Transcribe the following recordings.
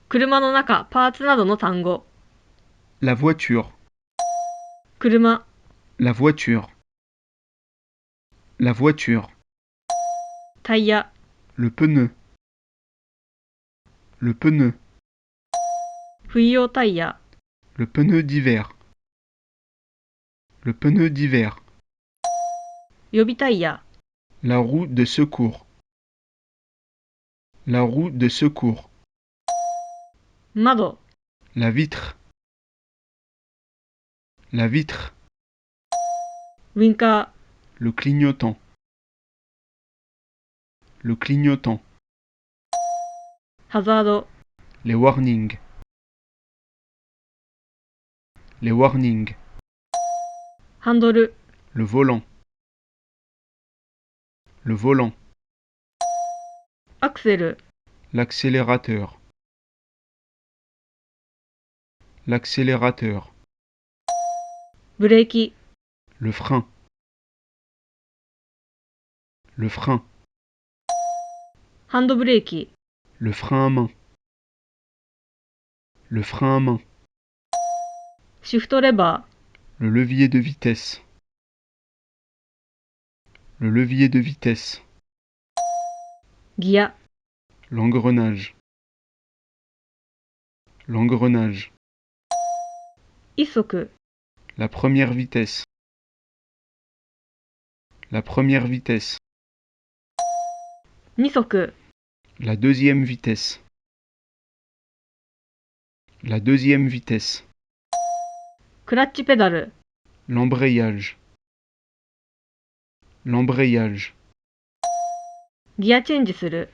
車の中、パーツなどの単語。La voiture. 車、La voiture. La voiture. タイヤ、Le pneu. Le pneu. 冬用タイヤ、Le pneu d'hiver. Le pneu d'hiver. 予備タイヤ、La roue de secours. La roue de secours. 窓、La vitre. La vitre. ウインカ Le clignotant. Le clignotant. ー、ハザード、Les warnings. Les warnings. ハンドル、Le volant. Le volant. アクセル、L'accélérateur. L'accélérateur. ブレーキ、Le frein. Le frein. ハンドブレーキ、Le frein à main. Le frein à main. シフトレバ Le levier de vitesse. Le levier de vitesse. ー、ギア、L'engrenage. L'engrenage. 一足、La première vitesse. La première vitesse. 二足、La deuxième vitesse. La deuxième vitesse. クラッチペダル、L'embrayage. L'embrayage. ギアチェンジする、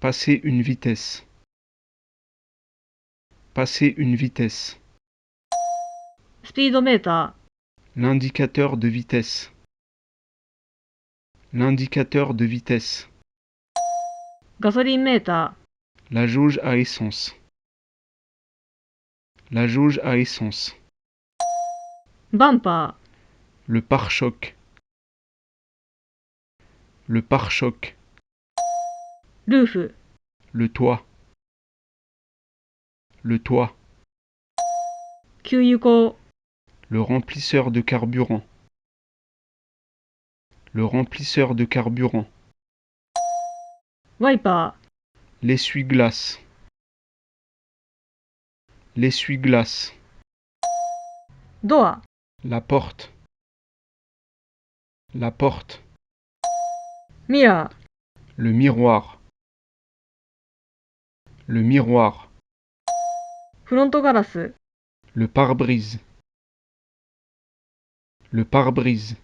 Passer une vitesse. Passer une vitesse. スピードメータ L'indicateur de vitesse. L'indicateur de vitesse. ー、ガソリンメータ La jauge à essence. La jauge à essence. ー、バンパ Le pare-choc. Le pare-choc. ー、ルーフ、 Le toit. Le toit. 給油口、 Le remplisseur de carburant. Le remplisseur de carburant. ワイパ L'essuie-glace. L'essuie-glace. ー、ドア、 La porte. La porte. ミラ Le miroir. Le miroir. ー、フロントガラス、 Le pare-brise. Le pare-brise.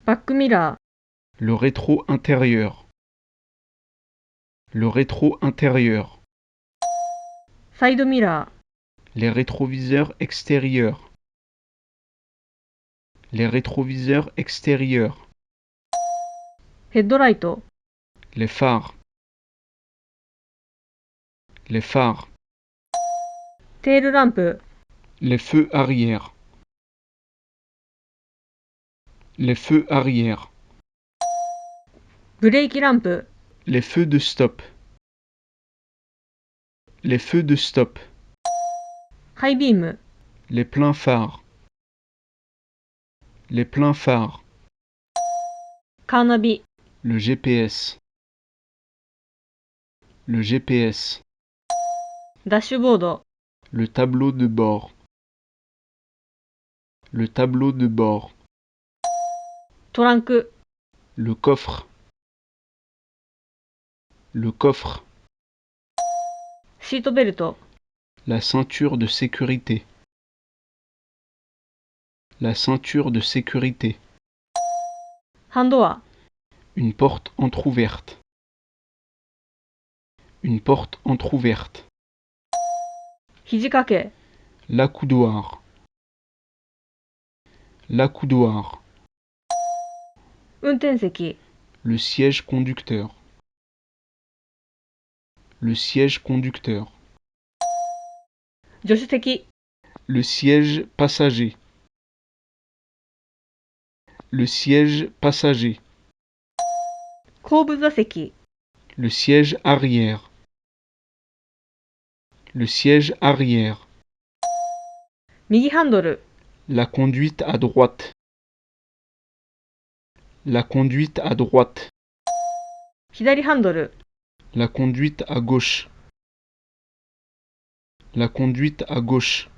バックミラ Le rétro intérieur. Le rétro intérieur. ー、サイドミラ Les rétroviseurs extérieurs. Les rétroviseurs extérieurs. ー、ヘッドライト、 Les phares. Les phares. テールランプ、 Les feux arrière. Les feux arrière. ブレーキランプ、 Les feux de stop. Les feux de stop. ハイビーム、 Les pleins phares. Les pleins phares. カーナビ、 Le GPS. Le GPS. ダッシュボード、 Le tableau de bord. Le tableau de bord. トランク、 Le coffre. Le coffre. シートベルト、 La ceinture de sécurité. La ceinture de sécurité. ハンドア、 Une porte entr'ouverte. Une porte entr'ouverte. 肘掛け、 L'accoudoir. L'accoudoir. 運転席、 Le siège conducteur. Le siège conducteur. 助手席、 Le siège passager. Le siège passager. 後部座席、 Le siège arrière. Le siège arrière. 右ハンドル、 La conduite à droite. La conduite à droite. 左ハンドル、 La conduite à gauche. La conduite à gauche.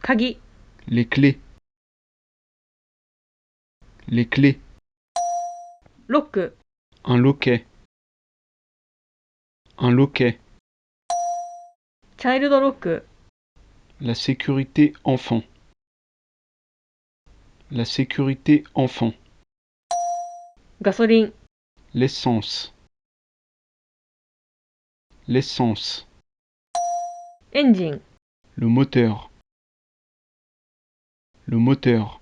鍵、 Les clés. Les clés. ロック、 Un loquet. Un loquet. チャイルドロック、 La sécurité enfant. La sécurité enfant. ガソリン、 L'essence. L'essence. エンジン、 Le moteur. Le moteur.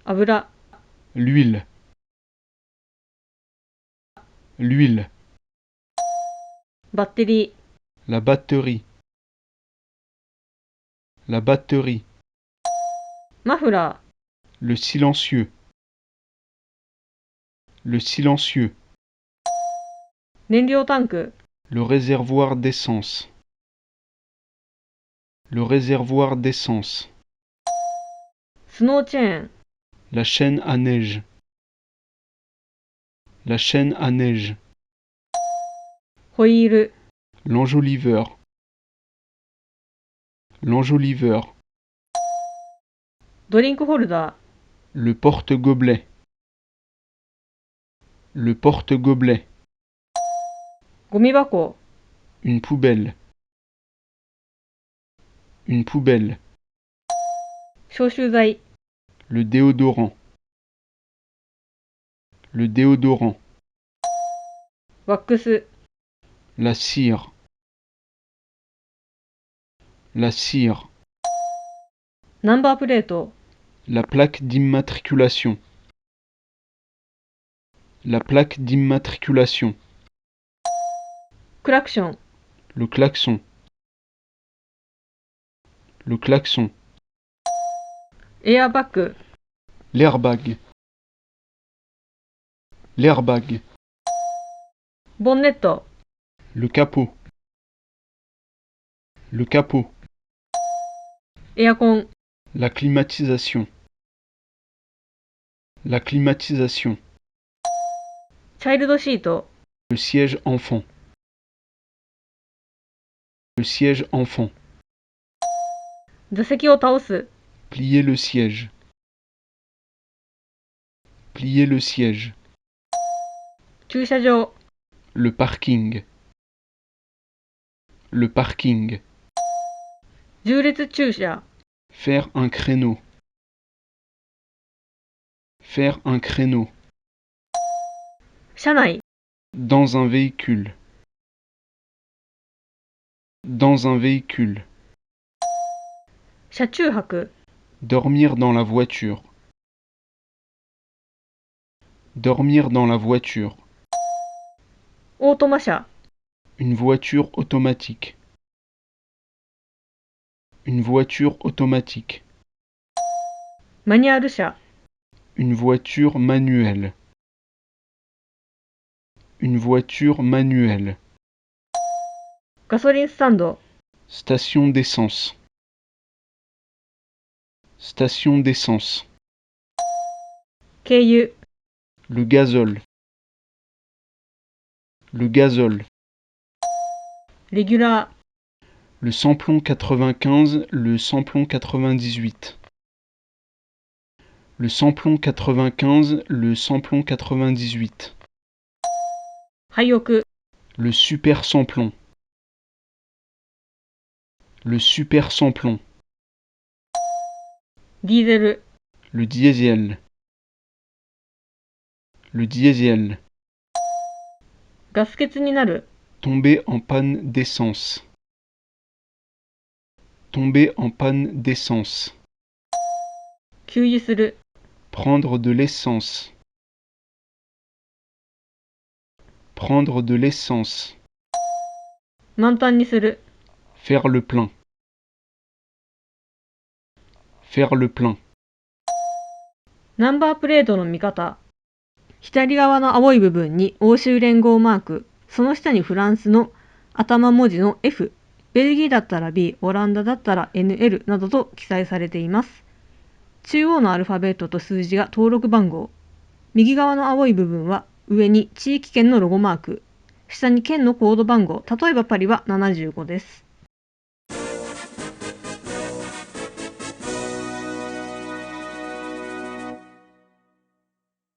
油、 L'huile. L'huile. バッテリー、 La batterie. La batterie. マフラ Le silencieux. Le silencieux. ー、燃料タンク、 Le réservoir d'essence. Le réservoir d'essence. スノーチェーン、 La chaîne à neige. La chaîne à neige. ホイール、 L'enjoliveur. L'enjoliveur. ドリンクホルダー、 Le porte-gobelet. Le porte-gobelet. ゴミ箱、 Une poubelle. Une poubelle. 消臭剤、 Le déodorant. Le déodorant. ワックス、 La cire. La cire. ナンバープレート、 La plaque d'immatriculation. La plaque d'immatriculation. クラクション、 Le klaxon. Le klaxon. エアバッグ、 L'airbag. L'airbag. ボンネット、 Le capot. Le capot. エアコン、 La climatisation. La climatisation. チャイルドシート、 Le siège enfant. Le siège enfant. 座席を倒す、 Plier le siège. Plier le siège. 駐車場、 Le parking. Le parking. 縦列駐車、 Faire un créneau. Faire un créneau. 車内、 Dans un véhicule. Dans un véhicule. 車中泊、 Dormir dans la voiture. Dormir dans la voiture. オートマ車、 Une voiture automatique. Une voiture automatique. マニュアル車、 Une voiture manuelle. Une voiture manuelle. ガソリンスタンド、 Station d'essence. Station d'essence. 軽油、 Le gazole. Le gazole. レギュラー、 Le samplon 95, le samplon 98. Le samplon 95, le samplon 98. 廃屋、 Le super samplon. Le super samplon. ディーゼル、 Le diesel. Le diesel. ガス欠になる、 Tomber en panne d'essence. Tomber en panne d'essence. 給油する、 Prendre de l'essence. Prendre de l'essence. 満タンにする、 Faire le plein. Faire le plein. ナンバープレートの見方。左側の青い部分に欧州連合マーク、その下にフランスの頭文字の F、ベルギーだったら B、オランダだったら NL などと記載されています。中央のアルファベットと数字が登録番号。右側の青い部分は上に地域圏のロゴマーク。下に県のコード番号。例えばパリは75です。